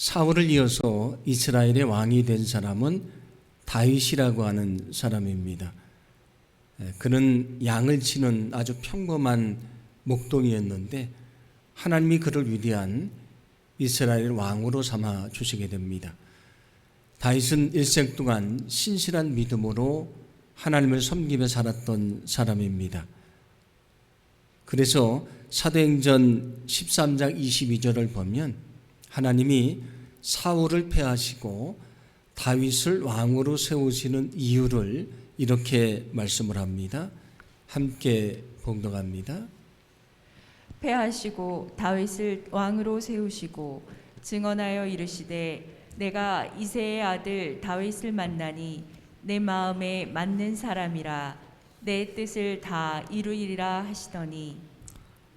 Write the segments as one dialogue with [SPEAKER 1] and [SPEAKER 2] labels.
[SPEAKER 1] 사울을 이어서 이스라엘의 왕이 된 사람은 다윗이라고 하는 사람입니다. 그는 양을 치는 아주 평범한 목동이었는데 하나님이 그를 위대한 이스라엘 왕으로 삼아 주시게 됩니다. 다윗은 일생 동안 신실한 믿음으로 하나님을 섬기며 살았던 사람입니다. 그래서 사도행전 13장 22절을 보면 하나님이 사울을 패하시고 다윗을 왕으로 세우시는 이유를 이렇게 말씀을 합니다. 함께 봉독합니다.
[SPEAKER 2] 패하시고 다윗을 왕으로 세우시고 증언하여 이르시되 내가 이새의 아들 다윗을 만나니 내 마음에 맞는 사람이라 내 뜻을 다 이루리라 하시더니.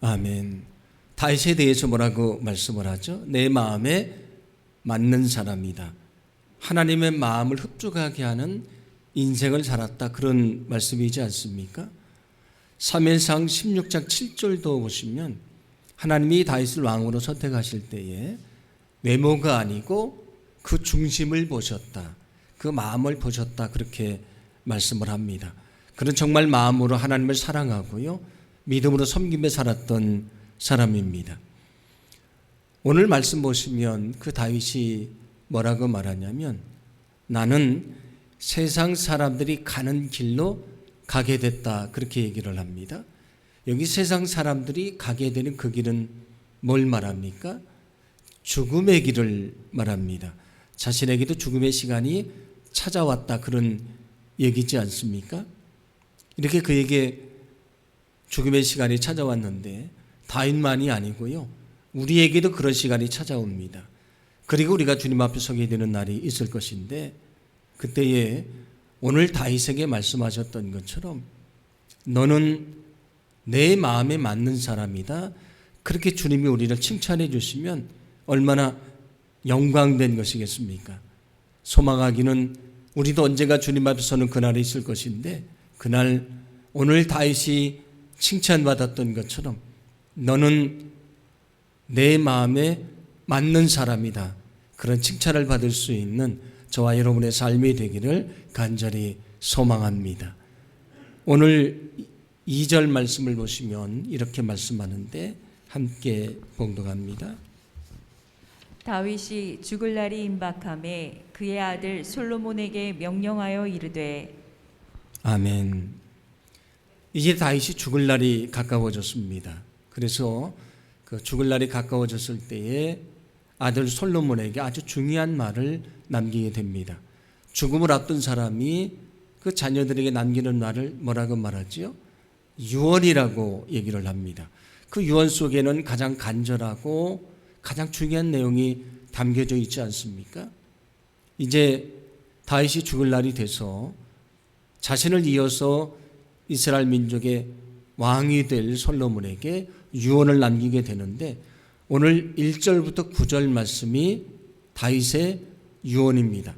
[SPEAKER 1] 아멘. 다윗에 대해서 뭐라고 말씀을 하죠? 내 마음에 맞는 사람이다. 하나님의 마음을 흡족하게 하는 인생을 살았다, 그런 말씀이지 않습니까? 사무엘상 16장 7절도 보시면 하나님이 다윗을 왕으로 선택하실 때에 외모가 아니고 그 중심을 보셨다, 그 마음을 보셨다, 그렇게 말씀을 합니다. 그는 정말 마음으로 하나님을 사랑하고요, 믿음으로 섬기며 살았던 사람입니다. 오늘 말씀 보시면 그 다윗이 뭐라고 말하냐면 나는 세상 사람들이 가는 길로 가게 됐다, 그렇게 얘기를 합니다. 여기 세상 사람들이 가게 되는 그 길은 뭘 말합니까? 죽음의 길을 말합니다. 자신에게도 죽음의 시간이 찾아왔다, 그런 얘기지 않습니까? 이렇게 그에게 죽음의 시간이 찾아왔는데 다윗만이 아니고요, 우리에게도 그런 시간이 찾아옵니다. 그리고 우리가 주님 앞에 서게 되는 날이 있을 것인데 그때에 오늘 다윗에게 말씀하셨던 것처럼 너는 내 마음에 맞는 사람이다, 그렇게 주님이 우리를 칭찬해 주시면 얼마나 영광된 것이겠습니까? 소망하기는 우리도 언젠가 주님 앞에 서는 그날이 있을 것인데 그날 오늘 다윗이 칭찬받았던 것처럼 너는 내 마음에 맞는 사람이다, 그런 칭찬을 받을 수 있는 저와 여러분의 삶이 되기를 간절히 소망합니다. 오늘 2절 말씀을 보시면 이렇게 말씀하는데 함께 봉독합니다.
[SPEAKER 2] 다윗이 죽을 날이 임박함에 그의 아들 솔로몬에게 명령하여 이르되.
[SPEAKER 1] 아멘. 이제 다윗이 죽을 날이 가까워졌습니다. 그래서 그 죽을 날이 가까워졌을 때에 아들 솔로몬에게 아주 중요한 말을 남기게 됩니다. 죽음을 앞둔 사람이 그 자녀들에게 남기는 말을 뭐라고 말하지요? 유언이라고 얘기를 합니다. 그 유언 속에는 가장 간절하고 가장 중요한 내용이 담겨져 있지 않습니까? 이제 다윗이 죽을 날이 돼서 자신을 이어서 이스라엘 민족의 왕이 될 솔로몬에게 유언을 남기게 되는데 오늘 1절부터 9절 말씀이 다윗의 유언입니다.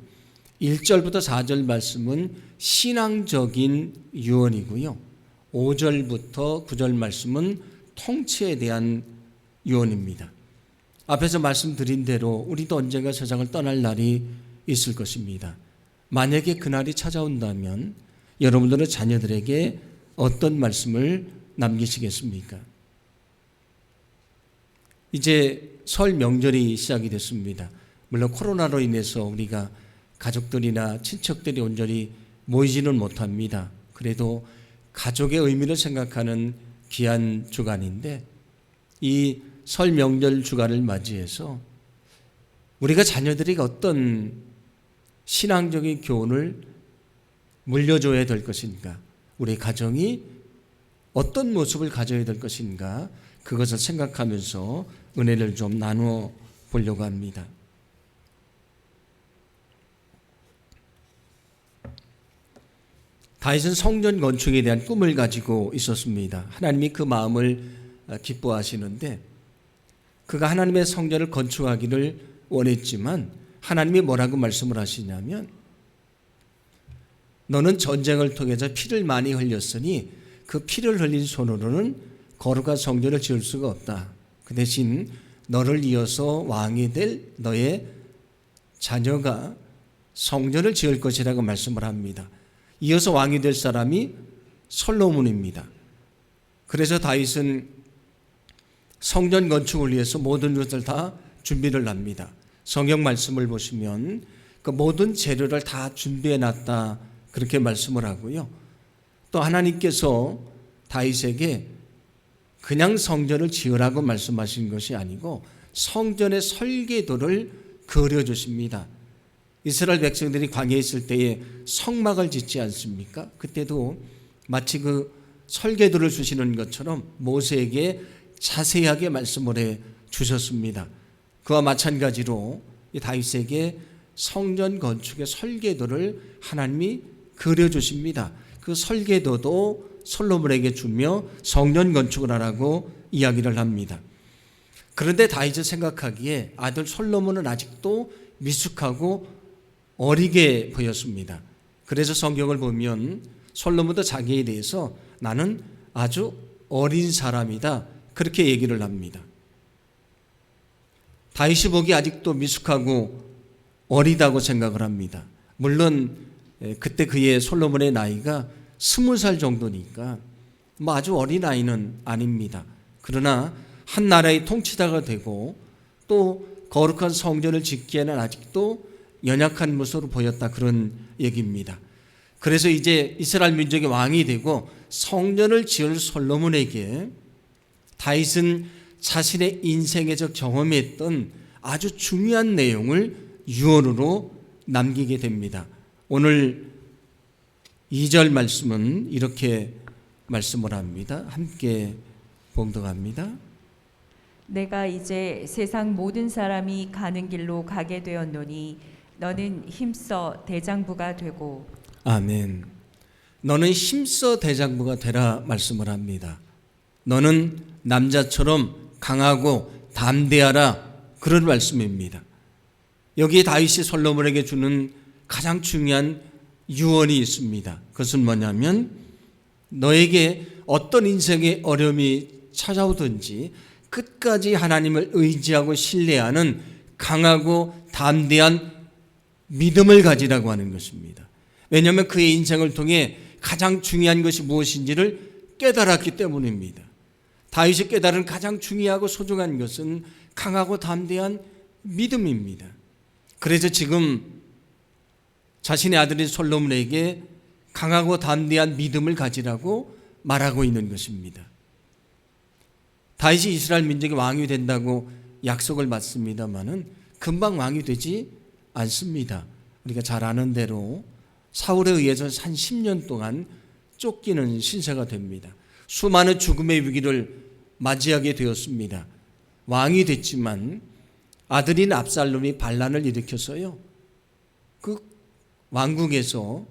[SPEAKER 1] 1절부터 4절 말씀은 신앙적인 유언이고요, 5절부터 9절 말씀은 통치에 대한 유언입니다. 앞에서 말씀드린 대로 우리도 언젠가 세상을 떠날 날이 있을 것입니다. 만약에 그날이 찾아온다면 여러분들은 자녀들에게 어떤 말씀을 남기시겠습니까? 이제 설 명절이 시작이 됐습니다. 물론 코로나로 인해서 우리가 가족들이나 친척들이 온전히 모이지는 못합니다. 그래도 가족의 의미를 생각하는 귀한 주간인데 이 설 명절 주간을 맞이해서 우리가 자녀들에게 어떤 신앙적인 교훈을 물려줘야 될 것인가, 우리 가정이 어떤 모습을 가져야 될 것인가, 그것을 생각하면서 은혜를 좀 나누어 보려고 합니다. 다윗은 성전 건축에 대한 꿈을 가지고 있었습니다. 하나님이 그 마음을 기뻐하시는데 그가 하나님의 성전을 건축하기를 원했지만 하나님이 뭐라고 말씀을 하시냐면 너는 전쟁을 통해서 피를 많이 흘렸으니 그 피를 흘린 손으로는 거룩한 성전을 지을 수가 없다. 그 대신 너를 이어서 왕이 될 너의 자녀가 성전을 지을 것이라고 말씀을 합니다. 이어서 왕이 될 사람이 솔로몬입니다. 그래서 다윗은 성전 건축을 위해서 모든 것을 다 준비를 합니다. 성경 말씀을 보시면 그 모든 재료를 다 준비해 놨다 그렇게 말씀을 하고요. 또 하나님께서 다윗에게 그냥 성전을 지으라고 말씀하신 것이 아니고 성전의 설계도를 그려주십니다. 이스라엘 백성들이 광야에 있을 때에 성막을 짓지 않습니까? 그때도 마치 그 설계도를 주시는 것처럼 모세에게 자세하게 말씀을 해 주셨습니다. 그와 마찬가지로 이 다윗에게 성전 건축의 설계도를 하나님이 그려주십니다. 그 설계도도 솔로몬에게 주며 성전 건축을 하라고 이야기를 합니다. 그런데 다윗이 생각하기에 아들 솔로몬은 아직도 미숙하고 어리게 보였습니다. 그래서 성경을 보면 솔로몬도 자기에 대해서 나는 아주 어린 사람이다 그렇게 얘기를 합니다. 다윗이 보기 아직도 미숙하고 어리다고 생각을 합니다. 물론 그때 그의 솔로몬의 나이가 20살 정도니까 뭐 아주 어린 아이는 아닙니다. 그러나 한 나라의 통치자가 되고 또 거룩한 성전을 짓기에는 아직도 연약한 모습으로 보였다 그런 얘기입니다. 그래서 이제 이스라엘 민족의 왕이 되고 성전을 지을 솔로몬에게 다윗은 자신의 인생에서 경험했던 아주 중요한 내용을 유언으로 남기게 됩니다. 오늘 2절 말씀은 이렇게 말씀을 합니다. 함께 봉독합니다.
[SPEAKER 2] 내가 이제 세상 모든 사람이 가는 길로 가게 되었노니 너는 힘써 대장부가 되고.
[SPEAKER 1] 아멘. 너는 힘써 대장부가 되라 말씀을 합니다. 너는 남자처럼 강하고 담대하라 그런 말씀입니다. 여기에 다윗이 솔로몬에게 주는 가장 중요한 유언이 있습니다. 그것은 뭐냐면 너에게 어떤 인생의 어려움이 찾아오든지 끝까지 하나님을 의지하고 신뢰하는 강하고 담대한 믿음을 가지라고 하는 것입니다. 왜냐하면 그의 인생을 통해 가장 중요한 것이 무엇인지를 깨달았기 때문입니다. 다윗이 깨달은 가장 중요하고 소중한 것은 강하고 담대한 믿음입니다. 그래서 지금 자신의 아들인 솔로몬에게 강하고 담대한 믿음을 가지라고 말하고 있는 것입니다. 다윗이 이스라엘 민족의 왕이 된다고 약속을 받습니다마는 금방 왕이 되지 않습니다. 우리가 잘 아는 대로 사울에 의해서 한 10년 동안 쫓기는 신세가 됩니다. 수많은 죽음의 위기를 맞이하게 되었습니다. 왕이 됐지만 아들인 압살롬이 반란을 일으켜서요. 그 왕국에서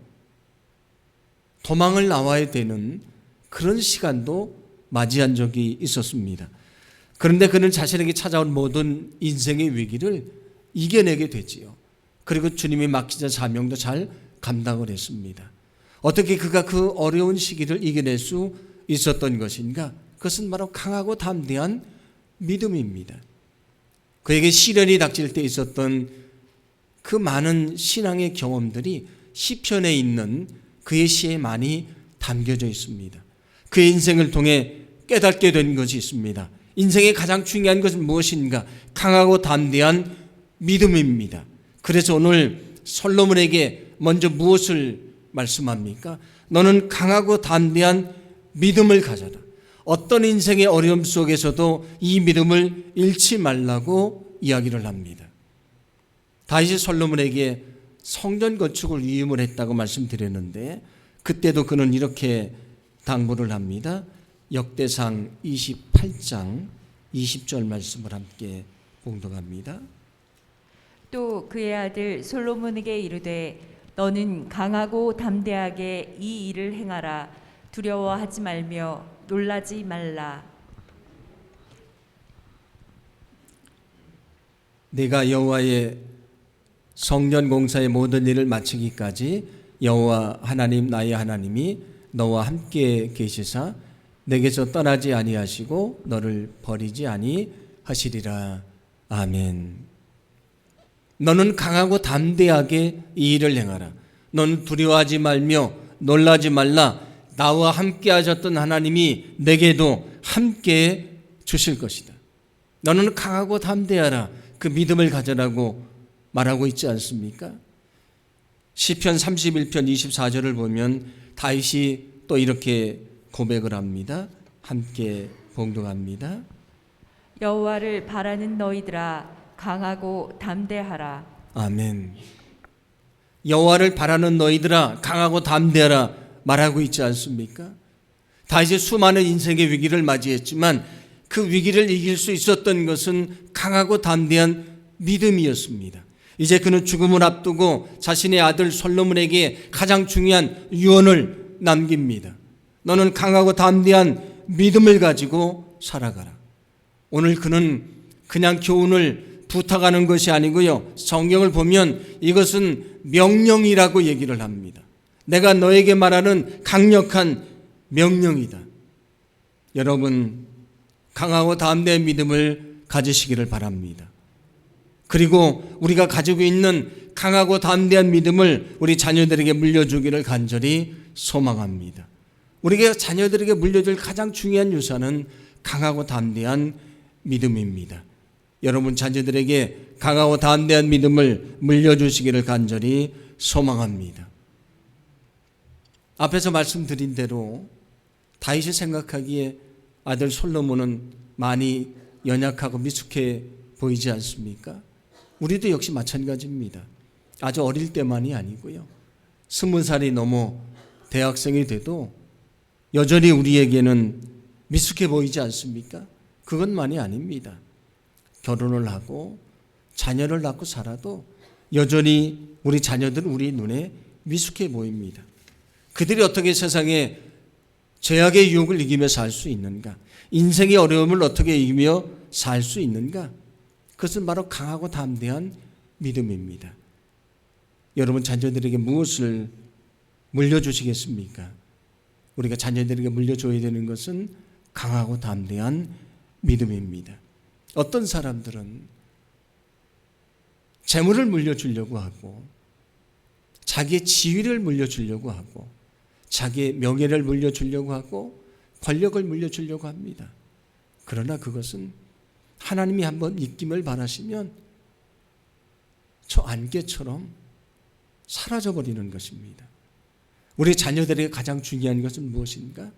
[SPEAKER 1] 도망을 나와야 되는 그런 시간도 맞이한 적이 있었습니다. 그런데 그는 자신에게 찾아온 모든 인생의 위기를 이겨내게 되지요. 그리고 주님이 맡기신 사명도 잘 감당을 했습니다. 어떻게 그가 그 어려운 시기를 이겨낼 수 있었던 것인가? 그것은 바로 강하고 담대한 믿음입니다. 그에게 시련이 닥칠 때 있었던 그 많은 신앙의 경험들이 시편에 있는 그의 시에 많이 담겨져 있습니다. 그의 인생을 통해 깨닫게 된 것이 있습니다. 인생의 가장 중요한 것은 무엇인가? 강하고 담대한 믿음입니다. 그래서 오늘 솔로몬에게 먼저 무엇을 말씀합니까? 너는 강하고 담대한 믿음을 가져라. 어떤 인생의 어려움 속에서도 이 믿음을 잃지 말라고 이야기를 합니다. 다윗이 솔로몬에게 성전 건축을 위임을 했다고 말씀드렸는데 그때도 그는 이렇게 당부를 합니다. 역대상 28장 20절 말씀을 함께 봉독합니다.
[SPEAKER 2] 또 그의 아들 솔로몬에게 이르되 너는 강하고 담대하게 이 일을 행하라. 두려워하지 말며 놀라지 말라.
[SPEAKER 1] 내가 여호와의 성전 공사의 모든 일을 마치기까지 여호와 하나님 나의 하나님이 너와 함께 계시사 내게서 떠나지 아니하시고 너를 버리지 아니하시리라. 아멘. 너는 강하고 담대하게 이 일을 행하라. 너는 두려워하지 말며 놀라지 말라. 나와 함께 하셨던 하나님이 내게도 함께 주실 것이다. 너는 강하고 담대하라. 그 믿음을 가져라고 말하고 있지 않습니까? 시편 31편 24절을 보면 다윗이 또 이렇게 고백을 합니다. 함께 봉독합니다.
[SPEAKER 2] 여호와를 바라는 너희들아 강하고 담대하라.
[SPEAKER 1] 아멘. 여호와를 바라는 너희들아 강하고 담대하라 말하고 있지 않습니까? 다윗이 수많은 인생의 위기를 맞이했지만 그 위기를 이길 수 있었던 것은 강하고 담대한 믿음이었습니다. 이제 그는 죽음을 앞두고 자신의 아들 솔로몬에게 가장 중요한 유언을 남깁니다. 너는 강하고 담대한 믿음을 가지고 살아가라. 오늘 그는 그냥 교훈을 부탁하는 것이 아니고요. 성경을 보면 이것은 명령이라고 얘기를 합니다. 내가 너에게 말하는 강력한 명령이다. 여러분, 강하고 담대한 믿음을 가지시기를 바랍니다. 그리고 우리가 가지고 있는 강하고 담대한 믿음을 우리 자녀들에게 물려주기를 간절히 소망합니다. 우리가 자녀들에게 물려줄 가장 중요한 유산은 강하고 담대한 믿음입니다. 여러분 자녀들에게 강하고 담대한 믿음을 물려주시기를 간절히 소망합니다. 앞에서 말씀드린 대로 다윗이 생각하기에 아들 솔로몬은 많이 연약하고 미숙해 보이지 않습니까? 우리도 역시 마찬가지입니다. 아주 어릴 때만이 아니고요. 20살이 넘어 대학생이 돼도 여전히 우리에게는 미숙해 보이지 않습니까? 그것만이 아닙니다. 결혼을 하고 자녀를 낳고 살아도 여전히 우리 자녀들은 우리 눈에 미숙해 보입니다. 그들이 어떻게 세상에 죄악의 유혹을 이기며 살 수 있는가? 인생의 어려움을 어떻게 이기며 살 수 있는가? 그것은 바로 강하고 담대한 믿음입니다. 여러분 자녀들에게 무엇을 물려주시겠습니까? 우리가 자녀들에게 물려줘야 되는 것은 강하고 담대한 믿음입니다. 어떤 사람들은 재물을 물려주려고 하고 자기의 지위를 물려주려고 하고 자기의 명예를 물려주려고 하고 권력을 물려주려고 합니다. 그러나 그것은 하나님이 한번 입김을 바라시면 저 안개처럼 사라져버리는 것입니다. 우리 자녀들에게 가장 중요한 것은 무엇인가?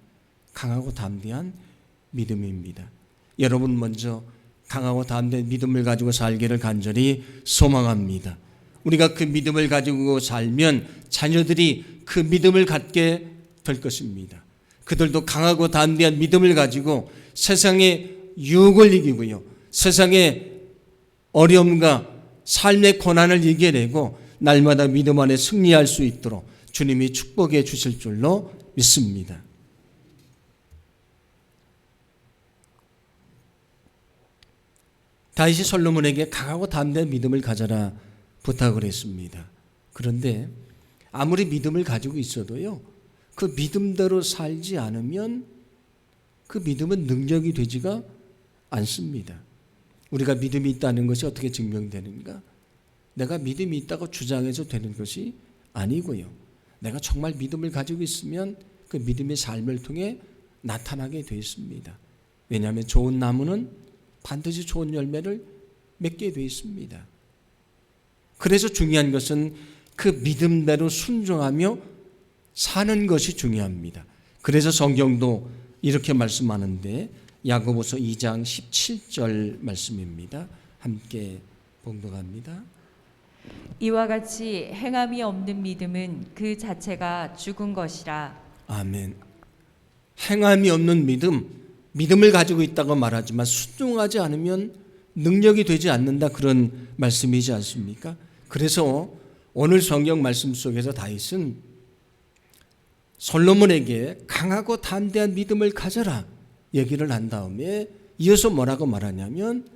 [SPEAKER 1] 강하고 담대한 믿음입니다. 여러분 먼저 강하고 담대한 믿음을 가지고 살기를 간절히 소망합니다. 우리가 그 믿음을 가지고 살면 자녀들이 그 믿음을 갖게 될 것입니다. 그들도 강하고 담대한 믿음을 가지고 세상의 유혹을 이기고요. 세상의 어려움과 삶의 고난을 이겨내고 날마다 믿음 안에 승리할 수 있도록 주님이 축복해 주실 줄로 믿습니다. 다윗이 솔로몬에게 강하고 담대한 믿음을 가져라 부탁을 했습니다. 그런데 아무리 믿음을 가지고 있어도요, 그 믿음대로 살지 않으면 그 믿음은 능력이 되지가 않습니다. 우리가 믿음이 있다는 것이 어떻게 증명되는가? 내가 믿음이 있다고 주장해서 되는 것이 아니고요. 내가 정말 믿음을 가지고 있으면 그 믿음의 삶을 통해 나타나게 되어 있습니다. 왜냐하면 좋은 나무는 반드시 좋은 열매를 맺게 되어 있습니다. 그래서 중요한 것은 그 믿음대로 순종하며 사는 것이 중요합니다. 그래서 성경도 이렇게 말씀하는데 야고보서 2장 17절 말씀입니다. 함께 봉독합니다.
[SPEAKER 2] 이와 같이 행함이 없는 믿음은 그 자체가 죽은 것이라.
[SPEAKER 1] 아멘. 행함이 없는 믿음을 가지고 있다고 말하지만 순종하지 않으면 능력이 되지 않는다, 그런 말씀이지 않습니까? 그래서 오늘 성경 말씀 속에서 다윗은 솔로몬에게 강하고 담대한 믿음을 가져라 얘기를 한 다음에 이어서 뭐라고 말하냐면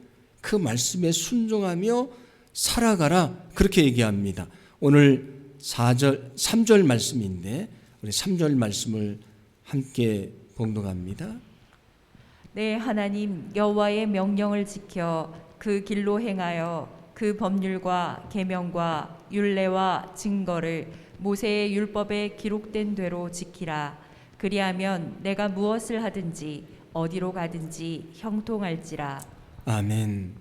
[SPEAKER 1] 그 말씀에 순종하며 살아가라, 그렇게 얘기합니다. 오늘 3절 말씀인데 우리 3절 말씀을 함께 봉독합니다.
[SPEAKER 2] 내 하나님 여호와의 명령을 지켜 그 길로 행하여 그 법률과 계명과 율례와 증거를 모세의 율법에 기록된 대로 지키라. 그리하면 내가 무엇을 하든지 어디로 가든지 형통할지라.
[SPEAKER 1] 아멘.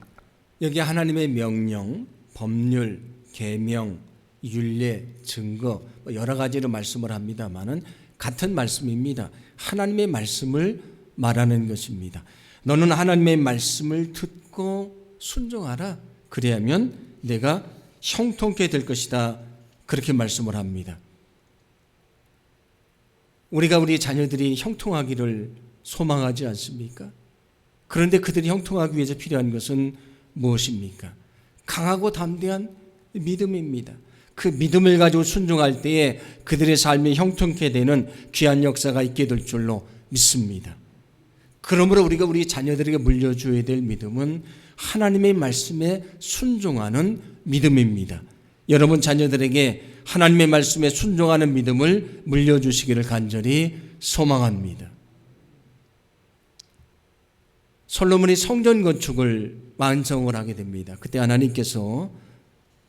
[SPEAKER 1] 여기 하나님의 명령, 법률, 계명, 율례, 증거 여러 가지로 말씀을 합니다마는 같은 말씀입니다. 하나님의 말씀을 말하는 것입니다. 너는 하나님의 말씀을 듣고 순종하라. 그래야면 내가 형통케 될 것이다. 그렇게 말씀을 합니다. 우리가 우리 자녀들이 형통하기를 소망하지 않습니까? 그런데 그들이 형통하기 위해서 필요한 것은 무엇입니까? 강하고 담대한 믿음입니다. 그 믿음을 가지고 순종할 때에 그들의 삶이 형통케 되는 귀한 역사가 있게 될 줄로 믿습니다. 그러므로 우리가 우리 자녀들에게 물려줘야 될 믿음은 하나님의 말씀에 순종하는 믿음입니다. 여러분 자녀들에게 하나님의 말씀에 순종하는 믿음을 물려주시기를 간절히 소망합니다. 솔로몬이 성전 건축을 완성을 하게 됩니다. 그때 하나님께서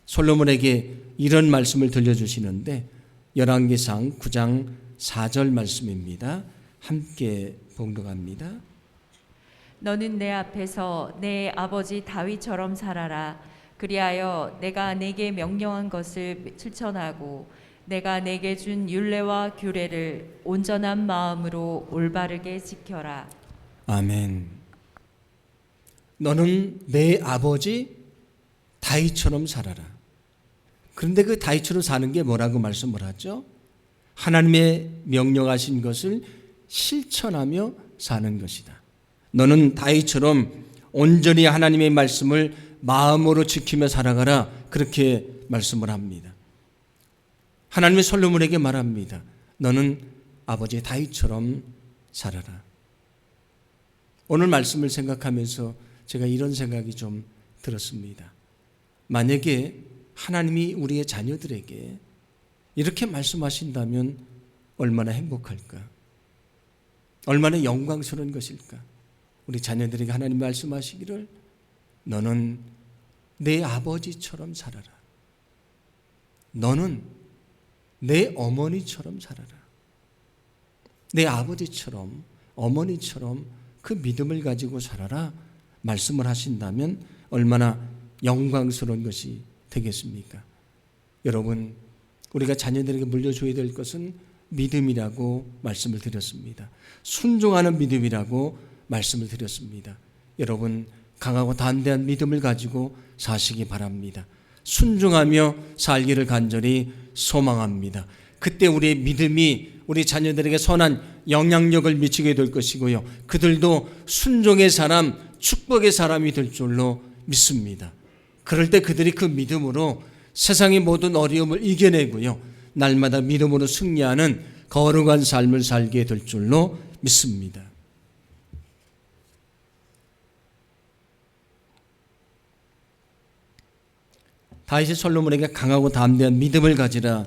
[SPEAKER 1] 솔로몬에게 이런 말씀을 들려주시는데 열왕기상 9장 4절 말씀입니다. 함께 봉독합니다.
[SPEAKER 2] 너는 내 앞에서 내 아버지 다윗처럼 살아라. 그리하여 내가 내게 명령한 것을 실천하고 내가 내게 준 율례와 규례를 온전한 마음으로 올바르게 지켜라.
[SPEAKER 1] 아멘. 너는 내 아버지 다윗처럼 살아라. 그런데 그 다윗처럼 사는 게 뭐라고 말씀을 하죠? 하나님의 명령하신 것을 실천하며 사는 것이다. 너는 다윗처럼 온전히 하나님의 말씀을 마음으로 지키며 살아가라. 그렇게 말씀을 합니다. 하나님의 솔로몬에게 말합니다. 너는 아버지 다윗처럼 살아라. 오늘 말씀을 생각하면서 제가 이런 생각이 좀 들었습니다. 만약에 하나님이 우리의 자녀들에게 이렇게 말씀하신다면 얼마나 행복할까? 얼마나 영광스러운 것일까? 우리 자녀들에게 하나님 말씀하시기를 너는 내 아버지처럼 살아라. 너는 내 어머니처럼 살아라. 내 아버지처럼 어머니처럼 그 믿음을 가지고 살아라. 말씀을 하신다면 얼마나 영광스러운 것이 되겠습니까? 여러분, 우리가 자녀들에게 물려줘야 될 것은 믿음이라고 말씀을 드렸습니다. 순종하는 믿음이라고 말씀을 드렸습니다. 여러분, 강하고 담대한 믿음을 가지고 사시기 바랍니다. 순종하며 살기를 간절히 소망합니다. 그때 우리의 믿음이 우리 자녀들에게 선한 영향력을 미치게 될 것이고요. 그들도 순종의 사람, 축복의 사람이 될 줄로 믿습니다. 그럴 때 그들이 그 믿음으로 세상의 모든 어려움을 이겨내고요. 날마다 믿음으로 승리하는 거룩한 삶을 살게 될 줄로 믿습니다. 다윗이 솔로몬에게 강하고 담대한 믿음을 가지라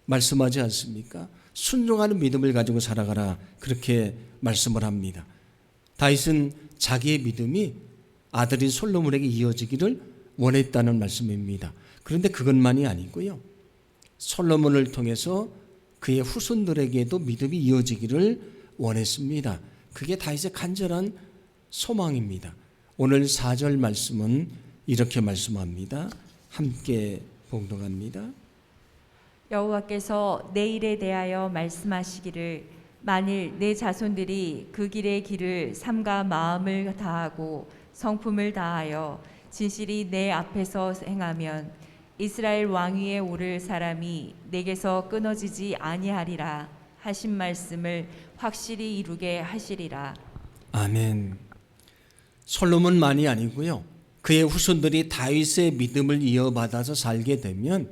[SPEAKER 1] 말씀하지 않습니까? 순종하는 믿음을 가지고 살아가라 그렇게 말씀을 합니다. 다윗은 자기의 믿음이 아들인 솔로몬에게 이어지기를 원했다는 말씀입니다. 그런데 그것만이 아니고요. 솔로몬을 통해서 그의 후손들에게도 믿음이 이어지기를 원했습니다. 그게 다윗의 간절한 소망입니다. 오늘 4절 말씀은 이렇게 말씀합니다. 함께 봉독합니다.
[SPEAKER 2] 여호와께서 내 일에 대하여 말씀하시기를 만일 내 자손들이 그 길의 길을 삼가 마음을 다하고 성품을 다하여 진실이 내 앞에서 행하면 이스라엘 왕위에 오를 사람이 내게서 끊어지지 아니하리라 하신 말씀을 확실히 이루게 하시리라.
[SPEAKER 1] 아멘. 솔로몬만이 아니고요. 그의 후손들이 다윗의 믿음을 이어받아서 살게 되면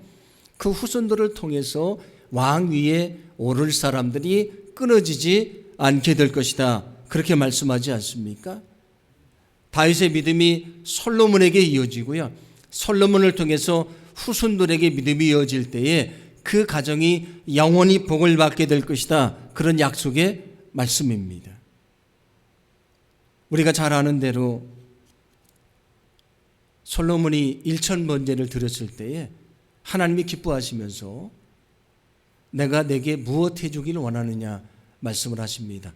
[SPEAKER 1] 그 후손들을 통해서 왕위에 오를 사람들이 끊어지지 않게 될 것이다. 그렇게 말씀하지 않습니까? 다윗의 믿음이 솔로몬에게 이어지고요. 솔로몬을 통해서 후손들에게 믿음이 이어질 때에 그 가정이 영원히 복을 받게 될 것이다. 그런 약속의 말씀입니다. 우리가 잘 아는 대로 솔로몬이 1000번제를 드렸을 때에 하나님이 기뻐하시면서 내가 내게 무엇 해주기를 원하느냐 말씀을 하십니다.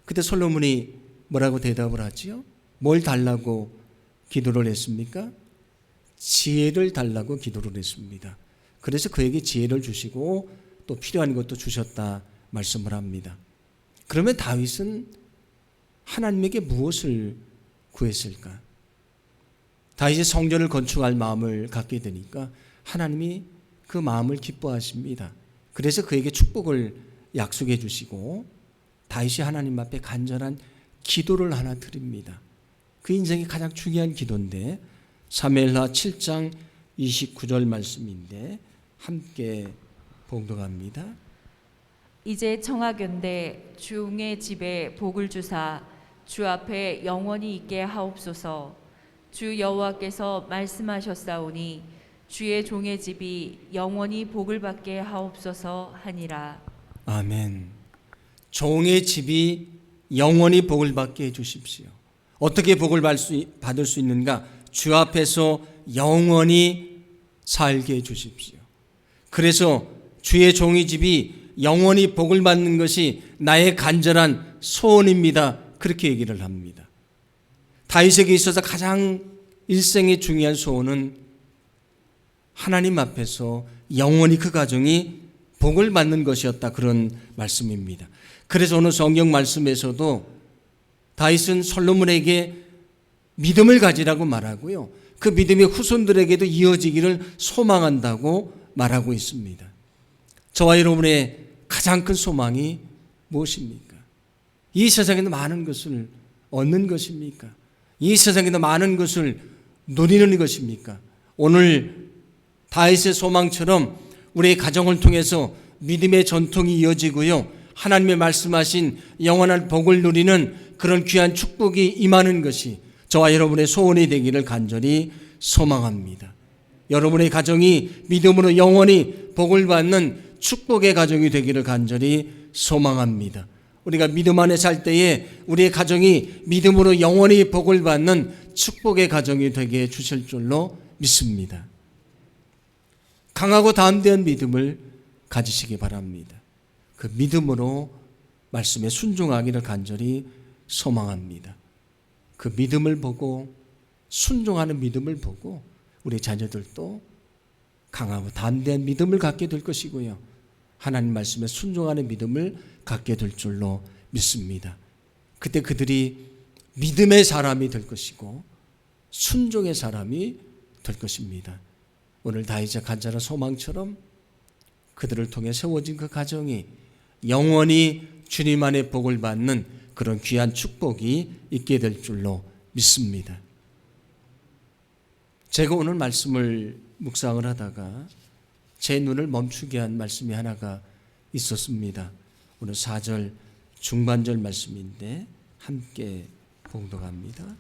[SPEAKER 1] 그때 솔로몬이 뭐라고 대답을 하지요? 뭘 달라고 기도를 했습니까? 지혜를 달라고 기도를 했습니다. 그래서 그에게 지혜를 주시고 또 필요한 것도 주셨다 말씀을 합니다. 그러면 다윗은 하나님에게 무엇을 구했을까? 다윗이 성전을 건축할 마음을 갖게 되니까 하나님이 그 마음을 기뻐하십니다. 그래서 그에게 축복을 약속해 주시고 다윗이 하나님 앞에 간절한 기도를 하나 드립니다. 그 인생의 가장 중요한 기도인데 사무엘하 7장 29절 말씀인데 함께 봉독합니다.
[SPEAKER 2] 이제 청하건대 주의 집에 복을 주사 주 앞에 영원히 있게 하옵소서. 주 여호와께서 말씀하셨사오니 주의 종의 집이 영원히 복을 받게 하옵소서 하니라.
[SPEAKER 1] 아멘. 종의 집이 영원히 복을 받게 해주십시오. 어떻게 복을 받을 수 있는가? 주 앞에서 영원히 살게 해주십시오. 그래서 주의 종의 집이 영원히 복을 받는 것이 나의 간절한 소원입니다. 그렇게 얘기를 합니다. 다윗에게 있어서 가장 일생의 중요한 소원은 하나님 앞에서 영원히 그 가정이 복을 받는 것이었다. 그런 말씀입니다. 그래서 오늘 성경 말씀에서도 다윗은 솔로몬에게 믿음을 가지라고 말하고요. 그 믿음이 후손들에게도 이어지기를 소망한다고 말하고 있습니다. 저와 여러분의 가장 큰 소망이 무엇입니까? 이 세상에도 많은 것을 얻는 것입니까? 이 세상에도 많은 것을 누리는 것입니까? 오늘 다윗의 소망처럼 우리의 가정을 통해서 믿음의 전통이 이어지고요. 하나님의 말씀하신 영원한 복을 누리는 그런 귀한 축복이 임하는 것이 저와 여러분의 소원이 되기를 간절히 소망합니다. 여러분의 가정이 믿음으로 영원히 복을 받는 축복의 가정이 되기를 간절히 소망합니다. 우리가 믿음 안에 살 때에 우리의 가정이 믿음으로 영원히 복을 받는 축복의 가정이 되게 해 주실 줄로 믿습니다. 강하고 담대한 믿음을 가지시기 바랍니다. 그 믿음으로 말씀에 순종하기를 간절히 소망합니다. 그 믿음을 보고 순종하는 믿음을 보고 우리 자녀들도 강하고 담대한 믿음을 갖게 될 것이고요. 하나님 말씀에 순종하는 믿음을 갖게 될 줄로 믿습니다. 그때 그들이 믿음의 사람이 될 것이고 순종의 사람이 될 것입니다. 오늘 다윗의 간절한 소망처럼 그들을 통해 세워진 그 가정이 영원히 주님 안에 복을 받는 그런 귀한 축복이 있게 될 줄로 믿습니다. 제가 오늘 말씀을 묵상을 하다가 제 눈을 멈추게 한 말씀이 하나가 있었습니다. 오늘 4절 중반절 말씀인데 함께 봉독합니다.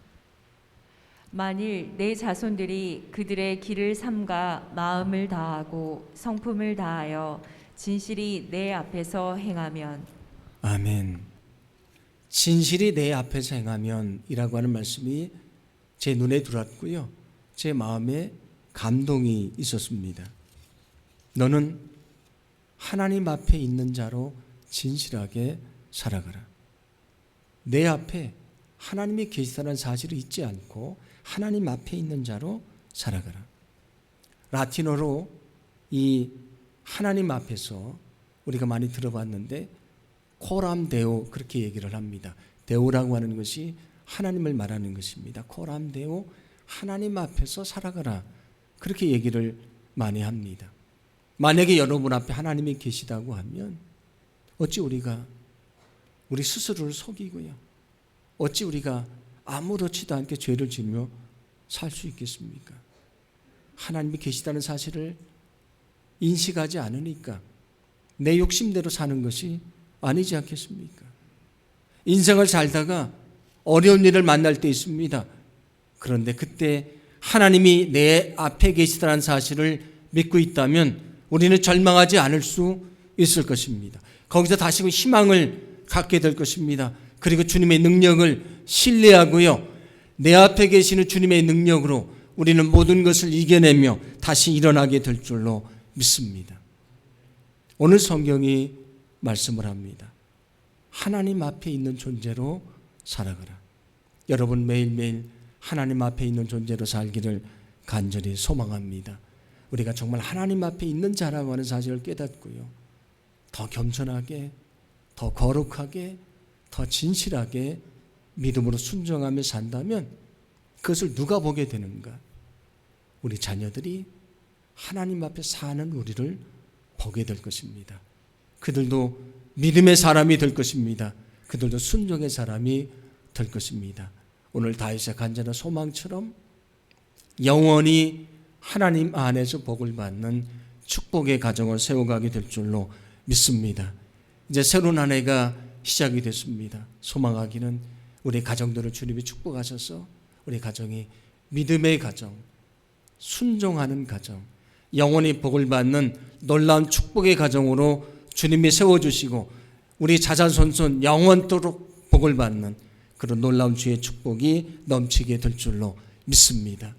[SPEAKER 2] 만일 내 자손들이 그들의 길을 삼가 마음을 다하고 성품을 다하여 진실이 내 앞에서 행하면.
[SPEAKER 1] 아멘. 진실이 내 앞에서 행하면 이라고 하는 말씀이 제 눈에 들어왔고요. 제 마음에 감동이 있었습니다. 너는 하나님 앞에 있는 자로 진실하게 살아가라. 내 앞에 하나님이 계시다는 사실을 잊지 않고 하나님 앞에 있는 자로 살아가라. 라틴어로 이 하나님 앞에서 우리가 많이 들어봤는데 코람 데오 그렇게 얘기를 합니다. 데오라고 하는 것이 하나님을 말하는 것입니다. 코람 데오 하나님 앞에서 살아가라. 그렇게 얘기를 많이 합니다. 만약에 여러분 앞에 하나님이 계시다고 하면 어찌 우리가 우리 스스로를 속이고요. 어찌 우리가 아무렇지도 않게 죄를 지으며 살 수 있겠습니까? 하나님이 계시다는 사실을 인식하지 않으니까 내 욕심대로 사는 것이 아니지 않겠습니까? 인생을 살다가 어려운 일을 만날 때 있습니다. 그런데 그때 하나님이 내 앞에 계시다는 사실을 믿고 있다면 우리는 절망하지 않을 수 있을 것입니다. 거기서 다시금 희망을 갖게 될 것입니다. 그리고 주님의 능력을 신뢰하고요. 내 앞에 계시는 주님의 능력으로 우리는 모든 것을 이겨내며 다시 일어나게 될 줄로 믿습니다. 오늘 성경이 말씀을 합니다. 하나님 앞에 있는 존재로 살아가라. 여러분 매일매일 하나님 앞에 있는 존재로 살기를 간절히 소망합니다. 우리가 정말 하나님 앞에 있는 자라고 하는 사실을 깨닫고요. 더 겸손하게, 더 거룩하게, 더 진실하게 믿음으로 순종하며 산다면 그것을 누가 보게 되는가? 우리 자녀들이 하나님 앞에 사는 우리를 보게 될 것입니다. 그들도 믿음의 사람이 될 것입니다. 그들도 순종의 사람이 될 것입니다. 오늘 다윗의 간절한 소망처럼 영원히 하나님 안에서 복을 받는 축복의 가정을 세워가게 될 줄로 믿습니다. 이제 새로운 한 해가 시작이 됐습니다. 소망하기는 우리 가정들을 주님이 축복하셔서 우리 가정이 믿음의 가정, 순종하는 가정, 영원히 복을 받는 놀라운 축복의 가정으로 주님이 세워주시고 우리 자자손손 영원토록 복을 받는 그런 놀라운 주의 축복이 넘치게 될 줄로 믿습니다.